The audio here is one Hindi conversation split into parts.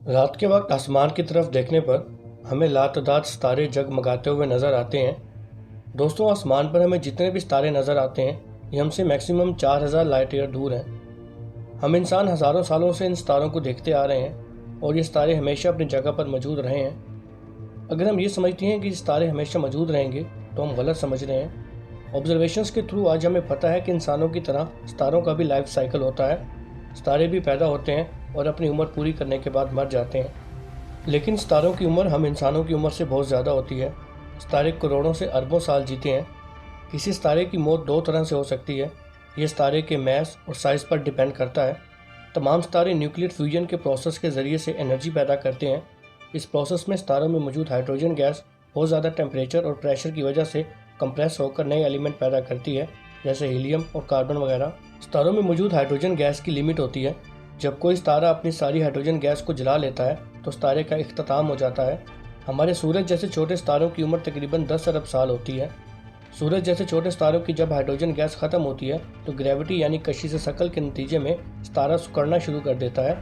रात के वक्त आसमान की तरफ देखने पर हमें लातदाद सितारे जगमगाते हुए नज़र आते हैं। दोस्तों, आसमान पर हमें जितने भी सितारे नज़र आते हैं ये हमसे मैक्सिमम 4000 लाइट ईयर दूर हैं। हम इंसान हज़ारों सालों से इन सितारों को देखते आ रहे हैं और ये सितारे हमेशा अपनी जगह पर मौजूद रहे हैं। अगर हम ये समझते हैं कि सितारे हमेशा मौजूद रहेंगे तो हम गलत समझ रहे हैं। ऑब्जर्वेशंस के थ्रू आज हमें पता है कि इंसानों की तरह सितारों का भी लाइफ साइकिल होता है। सितारे भी पैदा होते हैं और अपनी उम्र पूरी करने के बाद मर जाते हैं, लेकिन सितारों की उम्र हम इंसानों की उम्र से बहुत ज़्यादा होती है। सितारे करोड़ों से अरबों साल जीते हैं। किसी सितारे की मौत दो तरह से हो सकती है। ये सितारे के मैस और साइज़ पर डिपेंड करता है। तमाम सितारे न्यूक्लियर फ्यूजन के प्रोसेस के ज़रिए से एनर्जी पैदा करते हैं। इस प्रोसेस में सितारों में मौजूद हाइड्रोजन गैस बहुत ज़्यादा टेम्परेचर और प्रेशर की वजह से कंप्रेस होकर नए एलिमेंट पैदा करती है, जैसे हीलियम और कार्बन वगैरह। सितारों में मौजूद हाइड्रोजन गैस की लिमिट होती है। जब कोई सितारा अपनी सारी हाइड्रोजन गैस को जला लेता है तो सितारे का इख्तिताम हो जाता है। हमारे सूरज जैसे छोटे सितारों की उम्र तकरीबन 10 अरब साल होती है। सूरज जैसे छोटे सितारों की जब हाइड्रोजन गैस ख़त्म होती है तो ग्रेविटी यानी कशिश शकल के नतीजे में सितारा सिकुड़ना शुरू कर देता है।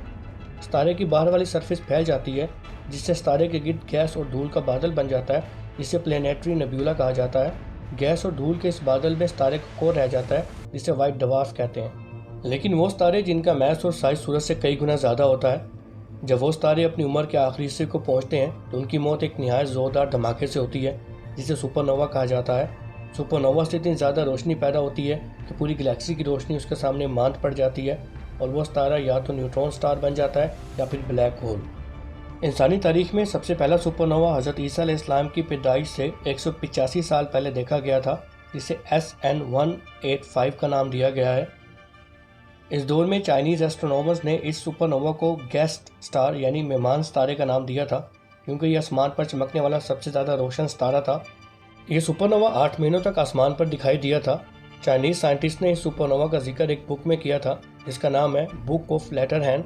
सितारे की बाहर वाली सरफेस फैल जाती है, जिससे सितारे के गिर्द गैस और धूल का बादल बन जाता है, जिसे प्लेनेटरी नेब्यूला कहा जाता है। गैस और धूल के इस बादल में सितारे का कोर रह जाता है, जिसे वाइट डवार्फ कहते हैं। लेकिन वो सितारे जिनका मैस और साइज सूरज से कई गुना ज़्यादा होता है, जब वो सितारे अपनी उम्र के आखिरी हिस्से को पहुंचते हैं तो उनकी मौत एक निहायत ज़ोरदार धमाके से होती है, जिसे सुपरनोवा कहा जाता है। सुपरनोवा से इतनी ज़्यादा रोशनी पैदा होती है कि पूरी गैलेक्सी की रोशनी उसके सामने मांद पड़ जाती है और वह सितारा या तो न्यूट्रॉन स्टार बन जाता है या फिर ब्लैक होल। इंसानी तारीख में सबसे पहला सुपरनोवा हज़रत ईसा अलैहिस्सलाम की पैदाइश से 185 साल पहले देखा गया था, जिसे SN185 का नाम दिया गया है। इस दौर में चाइनीज़ एस्ट्रोनॉमर्स ने इस सुपरनोवा को गेस्ट स्टार यानी मेहमान सितारे का नाम दिया था, क्योंकि यह आसमान पर चमकने वाला सबसे ज़्यादा रोशन सितारा था। यह सुपरनोवा 8 महीनों तक आसमान पर दिखाई दिया था। चाइनीज़ साइंटिस्ट ने इस सुपरनोवा का जिक्र एक बुक में किया था, जिसका नाम है बुक ऑफ लेटरहैंड।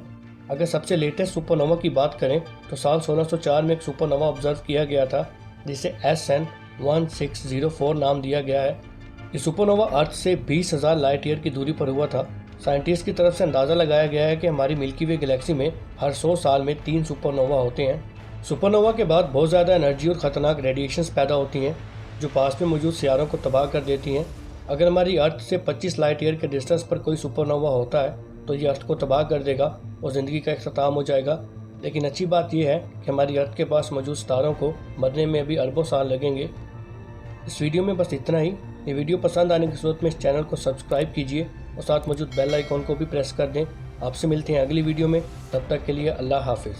अगर सबसे लेटेस्ट सुपरनोवा की बात करें तो साल 1604 में एक सुपरनोवा ऑब्जर्व किया गया था, जिसे SN1604 नाम दिया गया है। ये सुपरनोवा अर्थ से 20,000 लाइट ईयर की दूरी पर हुआ था। साइंटिस्ट की तरफ से अंदाज़ा लगाया गया है कि हमारी मिल्की वे गैलेक्सी में हर 100 साल में 3 सुपरनोवा होते हैं। सुपरनोवा के बाद बहुत ज़्यादा एनर्जी और ख़तरनाक रेडिएशंस पैदा होती हैं, जो पास में मौजूद सियारों को तबाह कर देती हैं। अगर हमारी अर्थ से 25 लाइट ईयर के डिस्टेंस पर कोई सुपरनोवा होता है तो ये अर्थ को तबाह कर देगा और ज़िंदगी का इख्तिताम हो जाएगा। लेकिन अच्छी बात यह है कि हमारी अर्थ के पास मौजूद सितारों को मरने में अभी अरबों साल लगेंगे। इस वीडियो में बस इतना ही। ये वीडियो पसंद आने की सूरत में इस चैनल को सब्सक्राइब कीजिए और साथ मौजूद बेल आइकॉन को भी प्रेस कर दें। आपसे मिलते हैं अगली वीडियो में, तब तक के लिए अल्लाह हाफिज़।